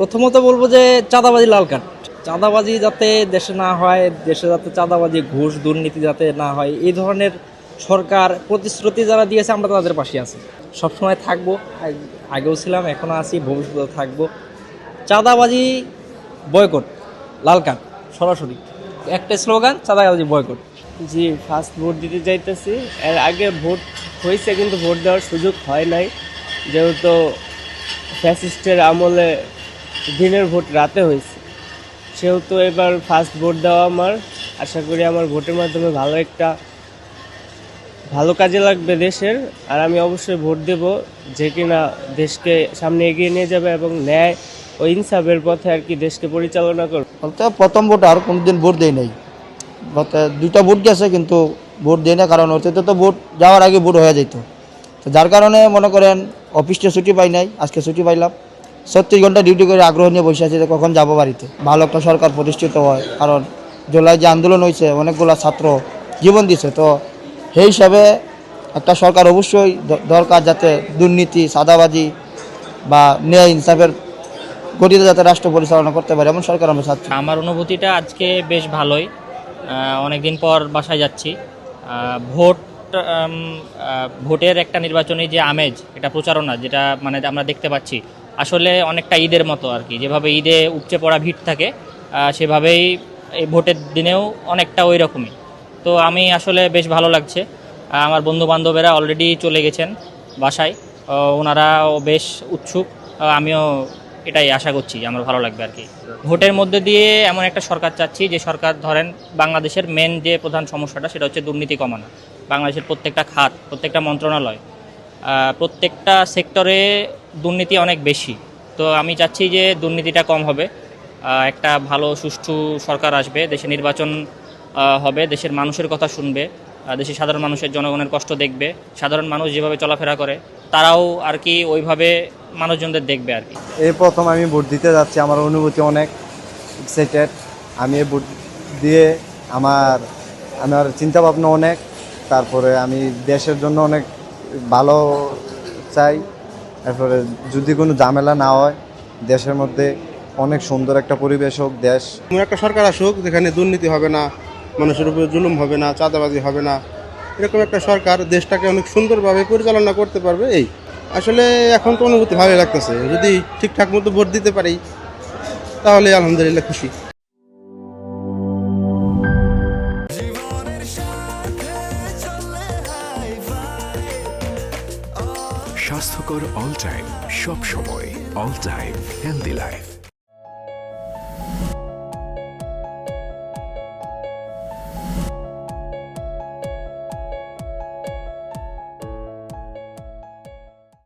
প্রথমত বলবো যে চাঁদাবাজি লাল কার্ড। চাঁদাবাজি যাতে দেশে না হয়, দেশে যাতে চাঁদাবাজি ঘুষ দুর্নীতি যাতে না হয়, এই ধরনের সরকার প্রতিশ্রুতি যারা দিয়েছে আমরা তাদের পাশে আছি, সবসময় থাকবো। আগেও ছিলাম, এখনও আছি, ভবিষ্যতেও থাকবো। চাঁদাবাজি বয়কট, লাল কার্ড সরাসরি একটা স্লোগান, চাঁদাবাজি বয়কট। জি, ফার্স্ট ভোট দিতে যাইতেছি। এর আগে ভোট হয়েছে কিন্তু ভোট দেওয়ার সুযোগ হয় নাই, যেহেতু ফ্যাসিস্টের আমলে দিনের ভোট রাতে হয়েছে, সেহেতু এবার ফার্স্ট ভোট দেওয়া আমার। আশা করি আমার ভোটের মাধ্যমে ভালো কাজে লাগবে দেশের। আর আমি অবশ্যই ভোট দেব যে কিনা দেশকে সামনে এগিয়ে নিয়ে যাবে এবং ন্যায় ও ইনসাফের পথে আর কি দেশকে পরিচালনা করবে। বলতে প্রথম ভোট আর কোনোদিন ভোট দেয় নাই, বলতে 2টা ভোট গেছে কিন্তু ভোট দেয় না, কারণ অতীতে তো ভোট যাওয়ার আগে ভোট হয়ে যেত। তো যার কারণে মনে করেন অফিসটা ছুটি পাই নাই, আজকে ছুটি পাইলাম, 36 ঘন্টা ডিউটি করে আগ্রহ নিয়ে বসে আছি যে কখন যাবো বাড়িতে। ভালো একটা সরকার প্রতিষ্ঠিত হয়, কারণ জুলাই যে আন্দোলন হয়েছে অনেকগুলো ছাত্র জীবন দিছে, তো সেই হিসাবে একটা সরকার অবশ্যই দরকার যাতে দুর্নীতি চাঁদাবাজি বা ন্যায় ইনসাফের গতিতে যাতে রাষ্ট্র পরিচালনা করতে পারে এমন সরকার আমরা চাচ্ছি। আমার অনুভূতিটা আজকে বেশ ভালোই। অনেকদিন পর বাসায় যাচ্ছি। ভোট ভোটের একটা নির্বাচনী যে আমেজ, এটা প্রচারণা যেটা মানে আমরা দেখতে পাচ্ছি, আসলে অনেকটা ঈদের মতো আর কি। যেভাবে ঈদে উপচে পড়া ভিড় থাকে, সেভাবেই এই ভোটের দিনেও অনেকটা ওই রকমই। তো আমি আসলে বেশ ভালো লাগছে। আমার বন্ধু বান্ধবেরা অলরেডি চলে গেছেন বাসায়, ওনারাও বেশ উৎসুক। আমিও এটাই আশা করছি, আমার ভালো লাগবে আর কি। ভোটের মধ্যে দিয়ে এমন একটা সরকার চাচ্ছি যে সরকার, ধরেন বাংলাদেশের মেন যে প্রধান সমস্যাটা সেটা হচ্ছে দুর্নীতি কমানো। বাংলাদেশের প্রত্যেকটা খাত, প্রত্যেকটা মন্ত্রণালয়, প্রত্যেকটা সেক্টরে দুর্নীতি অনেক বেশি। তো আমি চাচ্ছি যে দুর্নীতিটা কম হবে, একটা ভালো সুষ্ঠু সরকার আসবে, দেশে নির্বাচন হবে, দেশের মানুষের কথা শুনবে, দেশের সাধারণ মানুষের জনগণের কষ্ট দেখবে, সাধারণ মানুষ যেভাবে চলাফেরা করে তারাও আর কি ওইভাবে মানুষজনদের দেখবে আর কি। এই প্রথম আমি ভোট দিতে যাচ্ছি, আমার অনুভূতি অনেক এক্সাইটেড। আমি এই ভোট দিয়ে আমার চিন্তা ভাবনা অনেক, তারপরে আমি দেশের জন্য অনেক ভালো চাই। তারপরে যদি কোনো ঝামেলা না হয়, দেশের মধ্যে অনেক সুন্দর একটা পরিবেশ হোক দেশ। এমন একটা সরকার আসুক যেখানে দুর্নীতি হবে না, মানুষের উপরে জুলুম হবে না, চাঁদাবাজি হবে না, এরকম একটা সরকার দেশটাকে অনেক সুন্দরভাবে পরিচালনা করতে পারবে। এই আসলে এখন তো অনুভূতি ভালোই লাগতেছে, যদি ঠিকঠাক মতো ভোট দিতে পারি তাহলে আলহামদুলিল্লাহ খুশি। স্বাস্থ্যকর অল টাইম, সব সময় অল টাইম হেলদি লাইফ।